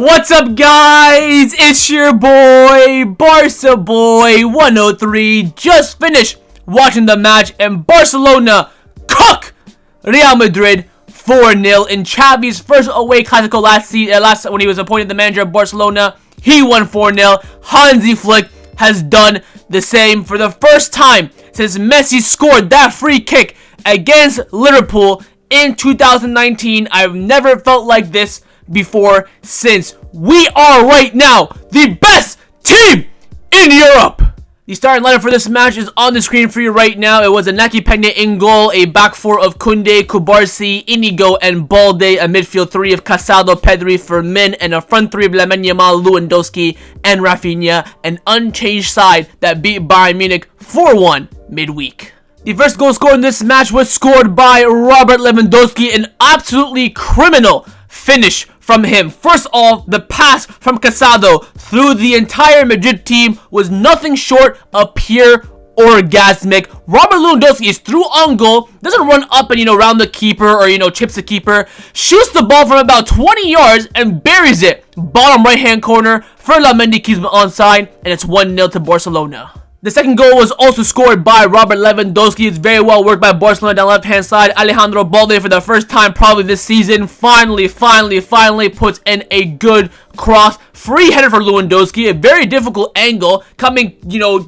What's up, guys? It's your boy, Barca Boy 103. Just finished watching the match, and Barcelona cook Real Madrid 4-0 in Xavi's first away Clasico last when he was appointed the manager of Barcelona. He won 4-0. Hansi Flick has done the same for the first time since Messi scored that free kick against Liverpool in 2019. I've never felt like this before, since we are right now the best team in Europe. The starting lineup for this match is on the screen for you right now. It was a Naki Peña in goal, a back four of Kounde, Kubarsi, Inigo, and Balde, a midfield three of Casado, Pedri, Fermin, and a front three of Lamine Yamal, Lewandowski, and Raphinha, an unchanged side that beat Bayern Munich 4-1 midweek. The first goal scored in this match was scored by Robert Lewandowski, an absolutely criminal finish from him. First off, the pass from Casado through the entire Madrid team was nothing short of pure orgasmic. Robert Lewandowski is through on goal, doesn't run up and round the keeper or chips the keeper, shoots the ball from about 20 yards and buries it bottom right hand corner. Ferland keeps it onside, and it's 1-0 to Barcelona. The second goal was also scored by Robert Lewandowski. It's very well worked by Barcelona down the left-hand side. Alejandro Balde, for the first time probably this season, finally puts in a good cross. Free header for Lewandowski. A very difficult angle coming,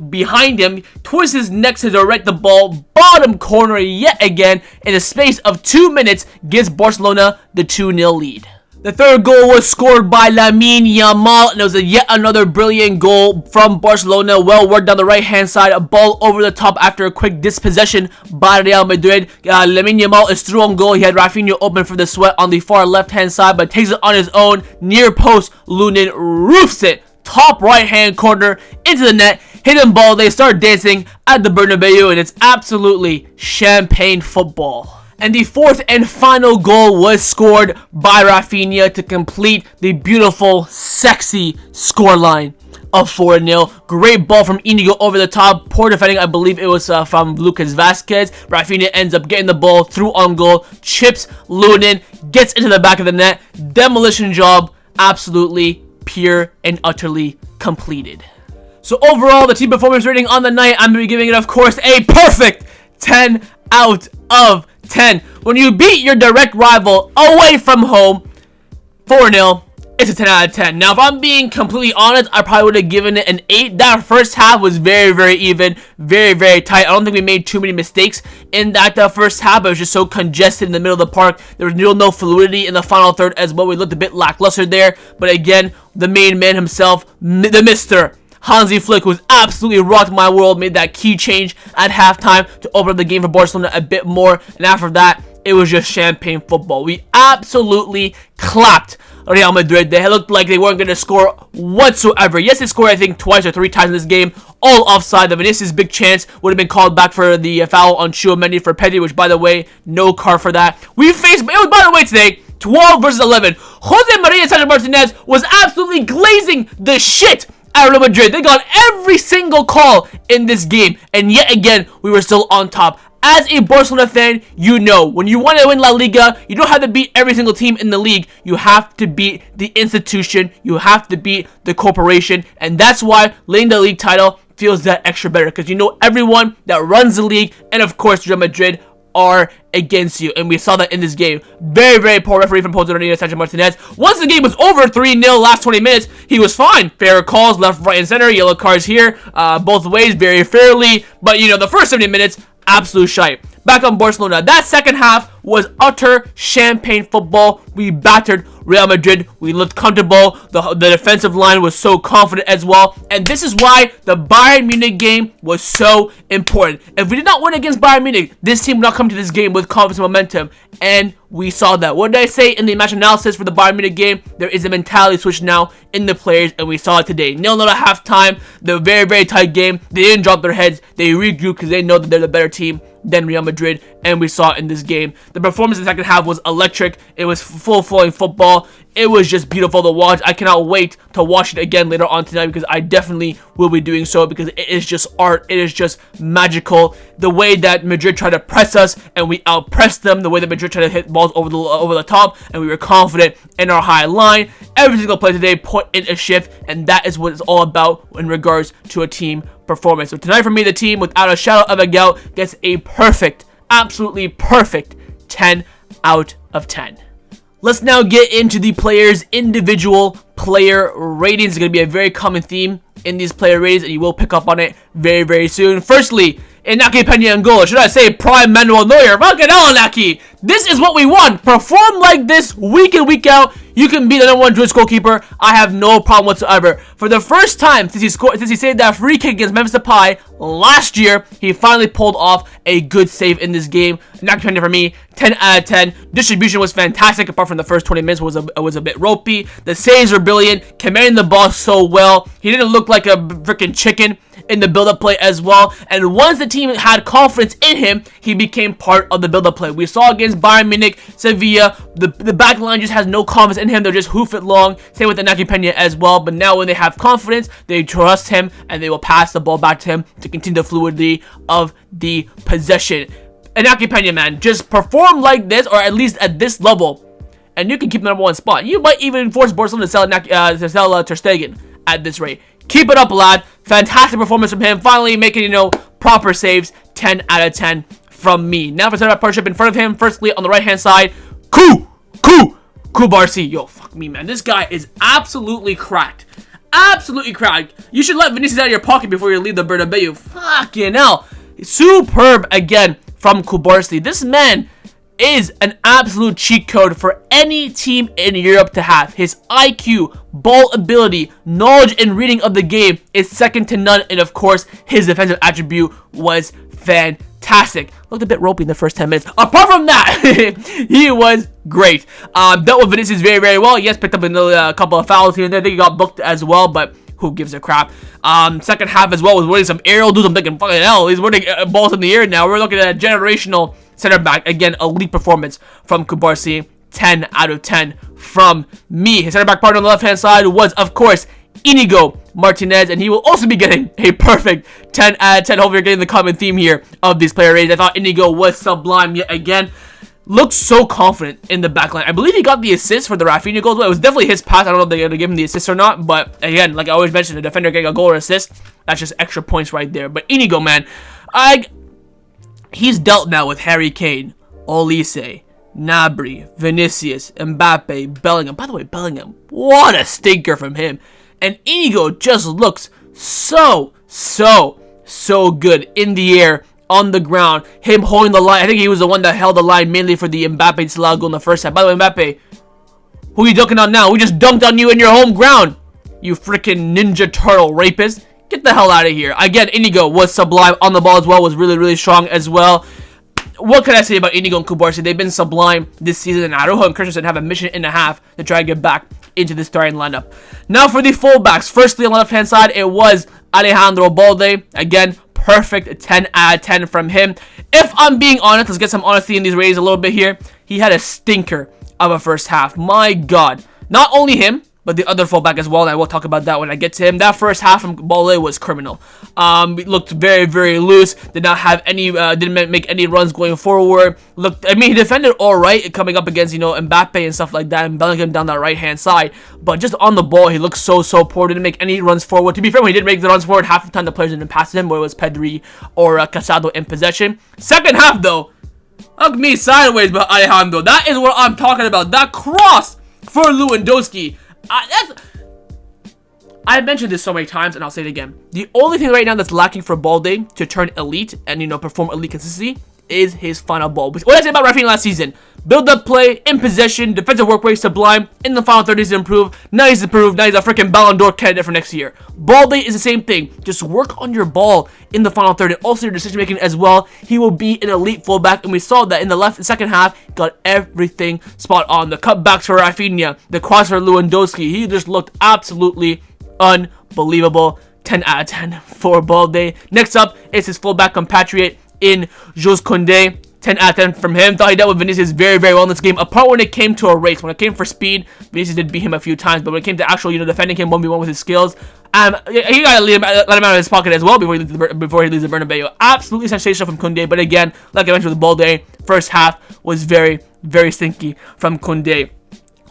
behind him. Twists his neck to direct the ball. Bottom corner yet again. In a space of 2 minutes, gives Barcelona the 2-0 lead. The third goal was scored by Lamine Yamal, and it was yet another brilliant goal from Barcelona. Well worked down the right-hand side, a ball over the top after a quick dispossession by Real Madrid. Lamine Yamal is through on goal. He had Raphinha open for the sweat on the far left-hand side, but takes it on his own. Near post, Lunin roofs it top right-hand corner into the net. Hidden ball, they start dancing at the Bernabeu, and it's absolutely champagne football. And the fourth and final goal was scored by Raphinha to complete the beautiful, sexy scoreline of 4-0. Great ball from Inigo over the top. Poor defending, I believe it was from Lucas Vazquez. Raphinha ends up getting the ball through on goal. Chips Lunin, gets into the back of the net. Demolition job, absolutely pure and utterly completed. So overall, the team performance rating on the night, I'm going to be giving it, of course, a perfect 10 out of 10. When you beat your direct rival away from home 4-0, it's a 10 out of 10. Now, if I'm being completely honest, I probably would have given it an 8. That first half was very even, very tight. I don't think we made too many mistakes in that first half. It was just so congested in the middle of the park. There was no fluidity in the final third as well. We looked a bit lackluster there. But again, the main man himself, the Mr. Hansi Flick, who's absolutely rocked my world, made that key change at halftime to open up the game for Barcelona a bit more. And after that, it was just champagne football. We absolutely clapped Real Madrid. They looked like they weren't going to score whatsoever. Yes, they scored, I think, twice or 3 times in this game, all offside. The Vinicius' big chance would have been called back for the foul on Tchouaméni for Pedri, which, by the way, no card for that. We faced, it was, by the way, today, 12 versus 11. Jose Maria Santiago Martinez was absolutely glazing the shit at Real Madrid. They got every single call in this game, and yet again, we were still on top. As a Barcelona fan, when you want to win La Liga, you don't have to beat every single team in the league. You have to beat the institution. You have to beat the corporation, and that's why winning the league title feels that extra better, because everyone that runs the league, and of course Real Madrid, are against you, and we saw that in this game. Very poor referee from Jose Maria Santiago Martinez. Once the game was over, 3-0, last 20 minutes, he was fine. Fair calls, left, right, and center. Yellow cards here, both ways, very fairly. But, the first 70 minutes, absolute shite. Back on Barcelona, that second half was utter champagne football. We battered Real Madrid. We looked comfortable. The defensive line was so confident as well. And this is why the Bayern Munich game was so important. If we did not win against Bayern Munich, this team would not come to this game with confidence and momentum. And we saw that. What did I say in the match analysis for the Bayern Munich game? There is a mentality switch now in the players, and we saw it today. 0-0 at halftime. The very tight game. They didn't drop their heads. They regrouped because they know that they're the better team than Real Madrid, and we saw it in this game. The performance in the second half was electric. It was full-flowing football. It was just beautiful to watch. I cannot wait to watch it again later on tonight, because I definitely will be doing so, because it is just art. It is just magical. The way that Madrid tried to press us and we outpressed them, the way that Madrid tried to hit balls over the top and we were confident in our high line. Every single play today put in a shift, and that is what it's all about in regards to a team performance. So tonight for me, the team, without a shadow of a doubt, gets a perfect, absolutely perfect 10 out of 10. Let's now get into the players' individual player ratings. It's going to be a very common theme in these player ratings, and you will pick up on it very, very soon. Firstly, Inaki Peña in goal. Should I say Prime Manuel Neuer? Fucking hell, Inaki. This is what we want. Perform like this week in, week out. You can be the #1 Jewish goalkeeper. I have no problem whatsoever. For the first time since he saved that free kick against Memphis Depay last year, he finally pulled off a good save in this game. Not for me, 10 out of 10. Distribution was fantastic, apart from the first 20 minutes was a bit ropey. The saves were brilliant, commanding the ball so well. He didn't look like a freaking chicken in the build-up play as well. And once the team had confidence in him, he became part of the build-up play. We saw against Bayern Munich, Sevilla, the back line just has no confidence in him. They'll just hoof it long. Same with Inaki Peña as well. But now when they have confidence, they trust him and they will pass the ball back to him to continue the fluidity of the possession. Inaki Peña, man, just perform like this, or at least at this level, and you can keep the #1 spot. You might even force Barcelona to sell Ter Stegen at this rate. Keep it up, lad. Fantastic performance from him. Finally making, proper saves. 10 out of 10 from me. Now for center partnership in front of him. Firstly, on the right-hand side, Kubarsi. Yo, fuck me, man. This guy is absolutely cracked. Absolutely cracked. You should let Vinicius out of your pocket before you leave the Bernabeu. Fucking hell. Superb again from Kubarsi. This man is an absolute cheat code for any team in Europe to have. His IQ, ball ability, knowledge and reading of the game is second to none, and of course, his defensive attribute was fantastic. Looked a bit ropey in the first 10 minutes. Apart from that, he was great. Dealt with Vinicius very, very well. Yes, picked up a couple of fouls here and there. I think he got booked as well, but who gives a crap? Second half as well was winning some aerial dudes. I'm thinking, fucking hell, he's winning balls in the air now. We're looking at a generational center back. Again, elite performance from Kubarsi. 10 out of 10 from me. His center back partner on the left-hand side was, of course, Inigo Martinez, and he will also be getting a perfect 10 out of 10. Hopefully you're getting the common theme here of these player ratings. I thought Inigo was sublime yet again. Looked so confident in the backline. I believe he got the assist for the Raphinha goal. It was definitely his pass. I don't know if they're going to give him the assist or not. But again, like I always mentioned, the defender getting a goal or assist, that's just extra points right there. But Inigo, man, he's dealt now with Harry Kane, Olise, Gnabry, Vinicius, Mbappe, Bellingham. By the way, Bellingham, what a stinker from him. And Inigo just looks so good in the air, on the ground, him holding the line. I think he was the one that held the line mainly for the Mbappe Salah goal in the first half. By the way, Mbappe, who are you dunking on now? We just dunked on you in your home ground, you freaking Ninja Turtle rapist. Get the hell out of here. Again, Inigo was sublime on the ball as well, was really strong as well. What can I say about Inigo and Kubarsi? They've been sublime this season, and Arojo and Christensen have a mission and a half to try and get back into the starting lineup. Now for the fullbacks. Firstly, on the left-hand side, it was Alejandro Balde. Again, perfect 10 out of 10 from him. If I'm being honest, let's get some honesty in these ratings a little bit here. He had a stinker of a first half. My God. Not only him, but the other fullback as well, and I will talk about that when I get to him. That first half from Balde was criminal. He looked very loose. Did not have any, didn't make any runs going forward. He defended all right coming up against, Mbappe and stuff like that, and Bellingham down that right-hand side. But just on the ball, he looked so poor. Didn't make any runs forward. To be fair, when he did make the runs forward, half the time the players didn't pass him, whether it was Pedri or Casado in possession. Second half, though, look me sideways, but Alejandro. That is what I'm talking about. That cross for Lewandowski. I've mentioned this so many times, and I'll say it again. The only thing right now that's lacking for Balde to turn elite and, perform elite consistency is his final ball. What did I say about Raphinha last season? Build-up play, in possession, defensive work rate sublime. In the final 30s, improved. Now he's improved. Now he's a freaking Ballon d'Or candidate for next year. Balde is the same thing. Just work on your ball in the final third, and also your decision-making as well. He will be an elite fullback, and we saw that in the second half. Got everything spot on. The cutbacks for Raphinha, the cross for Lewandowski. He just looked absolutely unbelievable. 10 out of 10 for Balde. Next up is his fullback compatriot in Jules Kounde. 10 out of 10 from him. Thought he dealt with Vinicius very, very well in this game. Apart when it came to a race. When it came for speed, Vinicius did beat him a few times. But when it came to actual, defending him 1v1 with his skills, he got to let him out of his pocket as well before he leaves the Bernabeu. Absolutely sensational from Kounde. But again, like I mentioned with the ball day, first half was very, very stinky from Kounde.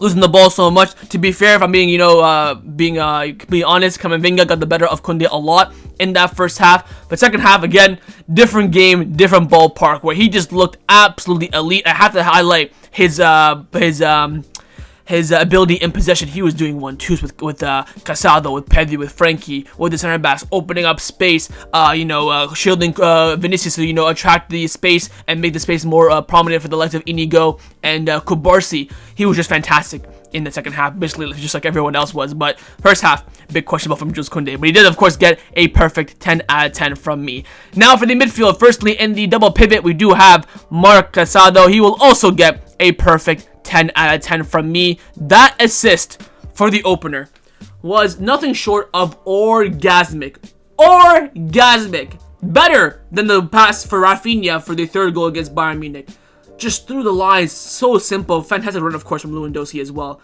Losing the ball so much. To be fair, if I'm being, being honest, Camavinga got the better of Kounde a lot in that first half. But second half, again, different game, different ballpark, where he just looked absolutely elite. I have to highlight his ability in possession. He was doing 1-2s with Casado, with Pedri, with Frenkie, with the center backs, opening up space, shielding Vinicius to, attract the space and make the space more prominent for the likes of Inigo and Kubarsi. He was just fantastic in the second half, basically just like everyone else was. But first half, big questionable from Jules Kounde. But he did, of course, get a perfect 10 out of 10 from me. Now for the midfield, firstly, in the double pivot, we do have Marc Casado. He will also get a perfect 10 out of 10 from me. That assist for the opener was nothing short of orgasmic. Better than the pass for Raphinha for the third goal against Bayern Munich. Just through the lines, so simple. Fantastic run, of course, from Lewandowski as well.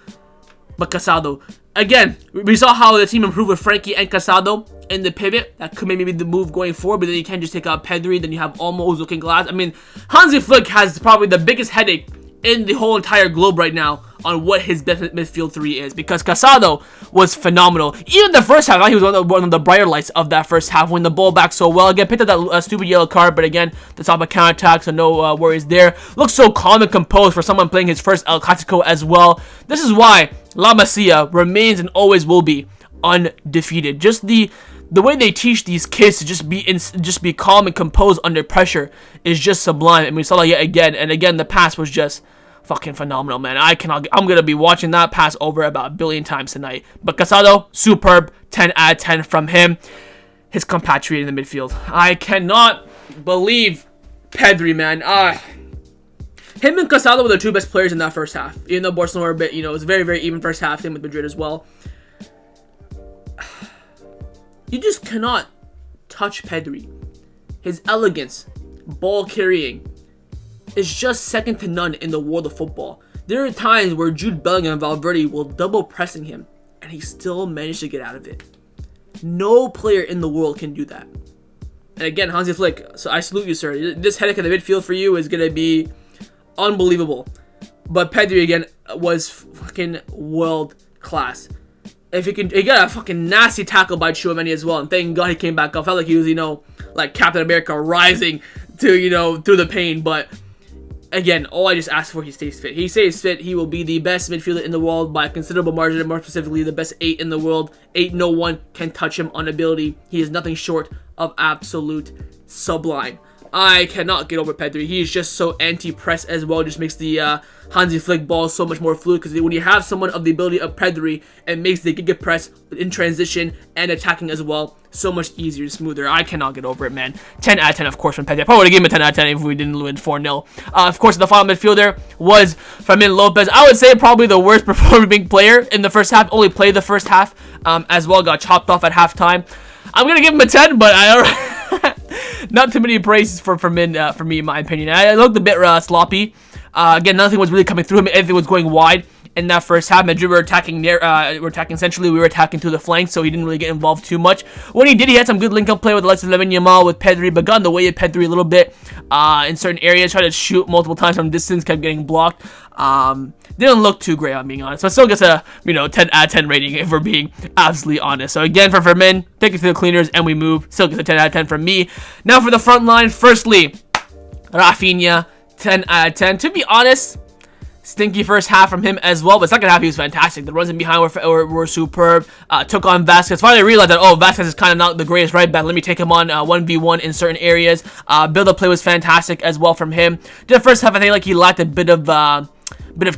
But Casado, again, we saw how the team improved with Frenkie and Casado in the pivot. That could maybe be the move going forward, but then you can't just take out Pedri. Then you have Olmo who's looking glass. I mean, Hansi Flick has probably the biggest headache in the whole entire globe right now on what his best midfield three is, because Casado was phenomenal. Even the first half, I thought he was one of the brighter lights of that first half, when the ball back so well. Again, picked up that stupid yellow card, but again, the top of counterattack, so no worries there. Looks so calm and composed for someone playing his first El Clasico as well. This is why La Masia remains and always will be undefeated. Just the way they teach these kids to just be calm and composed under pressure is just sublime, and we saw that yet again. And again, the pass was just fucking phenomenal, man. I'm gonna be watching that pass over about 1 billion times tonight. But Casado, superb, 10 out of 10 from him. His compatriot in the midfield. I cannot believe Pedri, man. Him and Casado were the two best players in that first half. Even though Barcelona were a bit, it was a very, very even first half. Same with Madrid as well. You just cannot touch Pedri. His elegance, ball carrying, is just second to none in the world of football. There are times where Jude Bellingham and Valverde will double pressing him, and he still managed to get out of it. No player in the world can do that. And again, Hansi Flick, so I salute you, sir. This headache in the midfield for you is going to be unbelievable. But Pedri, again, was fucking world class. If he got a fucking nasty tackle by Tchouaméni as well, and thank God he came back up. Felt like he was, like Captain America rising to, through the pain. But again, all I just ask for, he stays fit. He stays fit, he will be the best midfielder in the world by a considerable margin, and more specifically, the best 8 in the world. 8, no one can touch him on ability. He is nothing short of absolute sublime. I cannot get over Pedri. He is just so anti-press as well. Just makes the Hansi Flick ball so much more fluid, because when you have someone of the ability of Pedri, it makes the Giga press in transition and attacking as well so much easier and smoother. I cannot get over it, man. 10 out of 10, of course, from Pedri. I probably would have given him a 10 out of 10 if we didn't win 4-0. Of course, the final midfielder was Fermin Lopez. I would say probably the worst performing player in the first half. Only played the first half as well. Got chopped off at halftime. I'm going to give him a 10, but not too many praises for Fermin, for me, in my opinion. I looked a bit sloppy. Again, nothing was really coming through him. Everything was going wide in that first half. Madrid were attacking centrally. We were attacking through the flanks, so he didn't really get involved too much. When he did, he had some good link-up play with the likes of Lamine Yamal, with Pedri, but got in the way of Pedri a little bit in certain areas. Tried to shoot multiple times from distance, kept getting blocked. Didn't look too great, I'm being honest. But still gets a 10 out of 10 rating if we're being absolutely honest. So again, for Fermin, take it to the cleaners and we move. Still gets a 10 out of 10 from me. Now for the front line, firstly, Raphinha, 10 out of 10. To be honest, stinky first half from him as well, but second half he was fantastic. The runs in behind were superb. Took on Vasquez. Finally realized that, Vasquez is kind of not the greatest right back. Let me take him on 1v1 in certain areas. Build-up play was fantastic as well from him. The first half, I think, like he lacked a bit of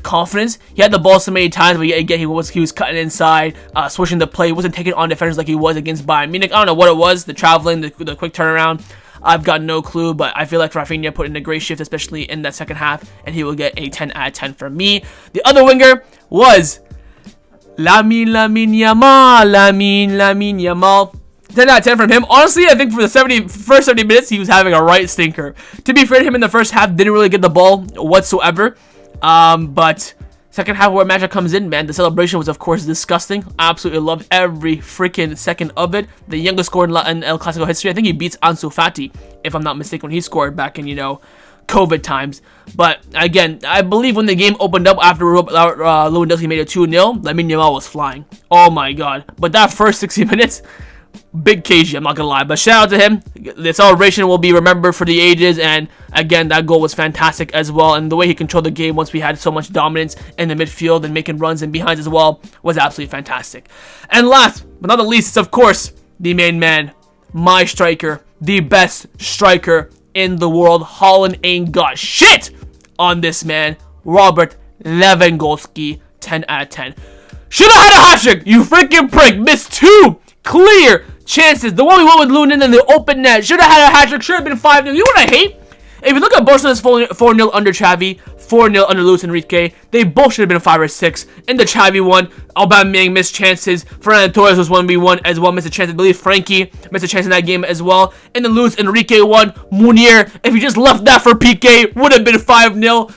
confidence. He had the ball so many times, but again, he was cutting inside, switching the play. He wasn't taking on defenders like he was against Bayern Munich. I don't know what it was, the traveling, the quick turnaround. I've got no clue, but I feel like Raphinha put in a great shift, especially in that second half, and he will get a 10 out of 10 from me. The other winger was Lamine Yamal. 10 out of 10 from him. Honestly, I think for the first 70 minutes, he was having a right stinker. To be fair to him, in the first half, didn't really get the ball whatsoever. But second half where Magic comes in, man, the celebration was, of course, disgusting. I absolutely loved every freaking second of it. The youngest scorer in El Clasico history. I think he beats Ansu Fati, if I'm not mistaken, when he scored back in, COVID times. But again, I believe when the game opened up after Lewandowski made it 2-0, Lamine Yamal was flying. Oh my god. But that first 60 minutes, big KG, I'm not gonna lie. But shout out to him. The celebration will be remembered for the ages. And again, that goal was fantastic as well. And the way he controlled the game once we had so much dominance in the midfield and making runs and behinds as well was absolutely fantastic. And last but not the least is, of course, the main man, my striker, the best striker in the world. Holland ain't got shit on this man, Robert Lewandowski. 10 out of 10. Should have had a hat trick, you freaking prick. Missed 2 clear chances. The one we won with Lunin in the open net. Should have had a hat trick. Should have been 5-0. You know what I hate? If you look at Barcelona's 4-0 under Xavi, 4-0 under Luis Enrique, they both should have been 5 or 6. In the Xavi one, Aubameyang missed chances. Fernando Torres was 1v1 as well, missed a chance. I believe Frenkie missed a chance in that game as well. In the Luis Enrique one, Munir, if he just left that for PK, would have been 5-0.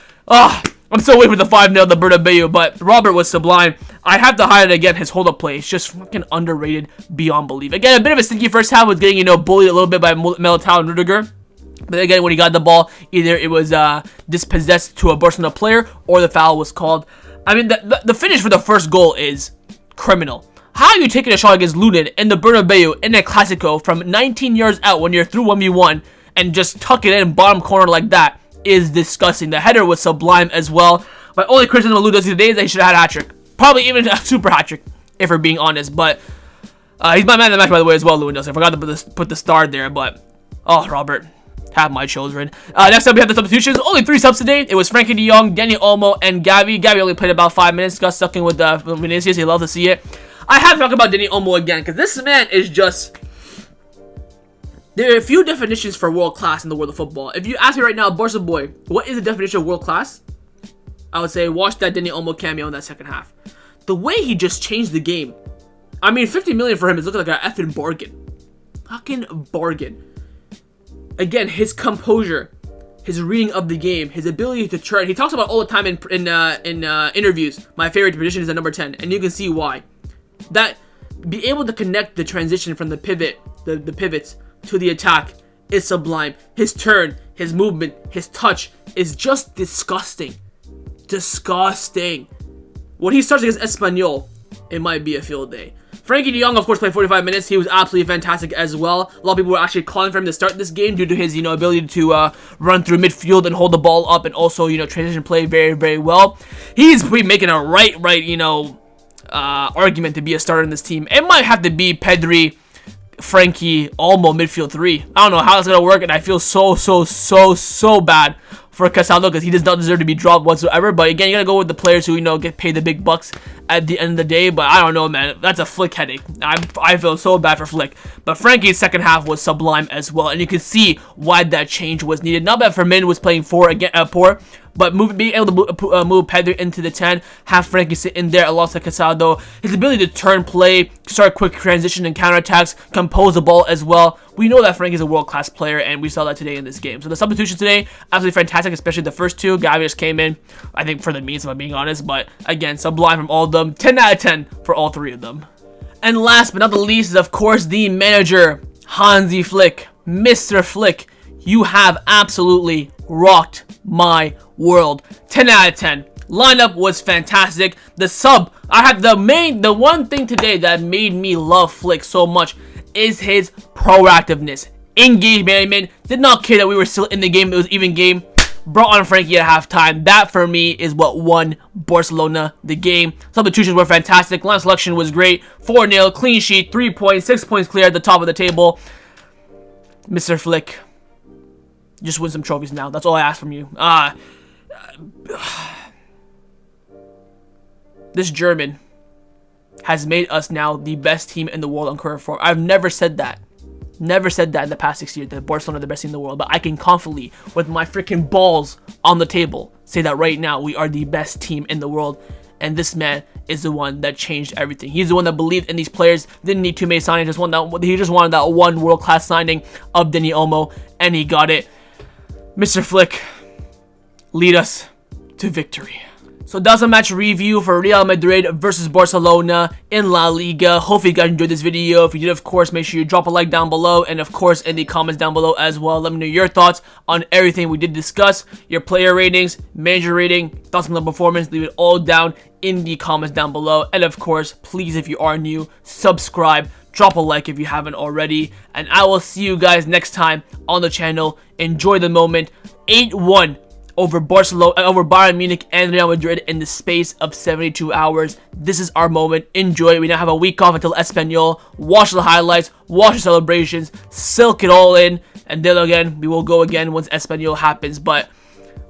I'm still waiting for the 5-0, the Bernabeu, but Robert was sublime. I have to highlight again his hold-up play. It's just fucking underrated beyond belief. Again, a bit of a stinky first half, was getting, bullied a little bit by Militao and Rudiger. But again, when he got the ball, either it was dispossessed to a Barcelona player or the foul was called. I mean, the finish for the first goal is criminal. How are you taking a shot against Lunin in the Bernabeu in a Clasico from 19 yards out when you're through 1v1 and just tuck it in bottom corner like that is disgusting. The header was sublime as well. My only criticism of Lewandowski today is that he should have had a hat-trick. Probably even a super hat-trick, if we're being honest. But he's my man of the match, by the way, as well, Lewandowski. I forgot to put the star there, but Robert, have my children. Next up, we have the substitutions. Only 3 subs today. It was Frenkie de Jong, Dani Olmo, and Gavi. Gavi only played about 5 minutes. Got stuck in with Vinicius. He loved to see it. I have to talk about Dani Olmo again, because this man is just... There are a few definitions for world class in the world of football. If you ask me right now, Barca boy, what is the definition of world class? I would say watch that Dani Olmo cameo in that second half. The way he just changed the game. I mean, 50 million for him is looking like an effing bargain. Fucking bargain. Again, his composure, his reading of the game, his ability to turn. He talks about all the time in interviews. My favorite position is the number 10, and you can see why. That be able to connect the transition from the pivot, the pivots to the attack is sublime. His turn, his movement, his touch is just disgusting. Disgusting. When he starts against Espanyol, it might be a field day. Frenkie de Jong, of course, played 45 minutes. He was absolutely fantastic as well. A lot of people were actually calling for him to start this game due to his, ability to run through midfield and hold the ball up and also, transition play very, very well. He's making a right, argument to be a starter in this team. It might have to be Pedri, Frenkie, Olmo, midfield 3. I don't know how it's going to work, and I feel so bad for Caltalon because he does not deserve to be dropped whatsoever. But again, you got to go with the players who, get paid the big bucks at the end of the day. But I don't know, man. That's a Flick headache. I feel so bad for Flick. But Frankie's second half was sublime as well, and you can see why that change was needed. Not that Fermin was playing poor, but being able to move Pedri into the 10, have Frenkie sit in there alongside Casado. His ability to turn play, start quick transition and counterattacks, compose the ball as well. We know that Frankie's a world-class player, and we saw that today in this game. So the substitutions today, absolutely fantastic, especially the first 2. Gavi just came in, I think, for the means, if I'm being honest. But again, sublime from all of them. 10 out of 10 for all 3 of them. And last but not the least is, of course, the manager, Hansi Flick. Mr. Flick, you have absolutely rocked my world. 10 out of 10. Lineup was fantastic. The sub, the one thing today that made me love Flick so much is his proactiveness. Engagement, did not care that we were still in the game. It was even game. Brought on Frenkie at halftime. That for me is what won Barcelona the game. Substitutions were fantastic. Line selection was great. 4-0, clean sheet, 3 points, 6 points clear at the top of the table. Mr. Flick, just win some trophies now. That's all I ask from you. This German has made us now the best team in the world on current form. I've never said that. Never said that in the past 6 years, that Barcelona are the best team in the world. But I can confidently, with my freaking balls on the table, say that right now we are the best team in the world. And this man is the one that changed everything. He's the one that believed in these players. Didn't need too many signings. He just wanted that one world-class signing of Dani Olmo, and he got it. Mr. Flick, lead us to victory. So that's a match review for Real Madrid versus Barcelona in La Liga. Hopefully you guys enjoyed this video. If you did, of course, make sure you drop a like down below. And of course, in the comments down below as well, let me know your thoughts on everything we did discuss. Your player ratings, manager rating, thoughts on the performance. Leave it all down in the comments down below. And of course, please, if you are new, subscribe. Drop a like if you haven't already. And I will see you guys next time on the channel. Enjoy the moment. 8-1. Over Bayern Munich and Real Madrid in the space of 72 hours. This is our moment. Enjoy it. We now have a week off until Espanyol. Watch the highlights, watch the celebrations, silk it all in, and then again, we will go again once Espanyol happens. But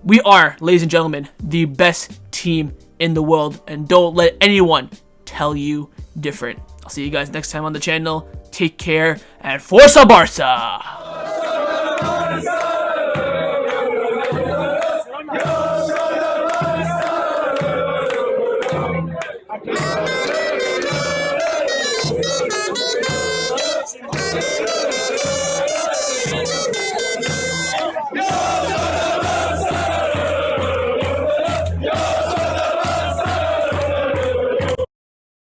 we are, ladies and gentlemen, the best team in the world, and don't let anyone tell you different. I'll see you guys next time on the channel. Take care, and Forza Barca! Go!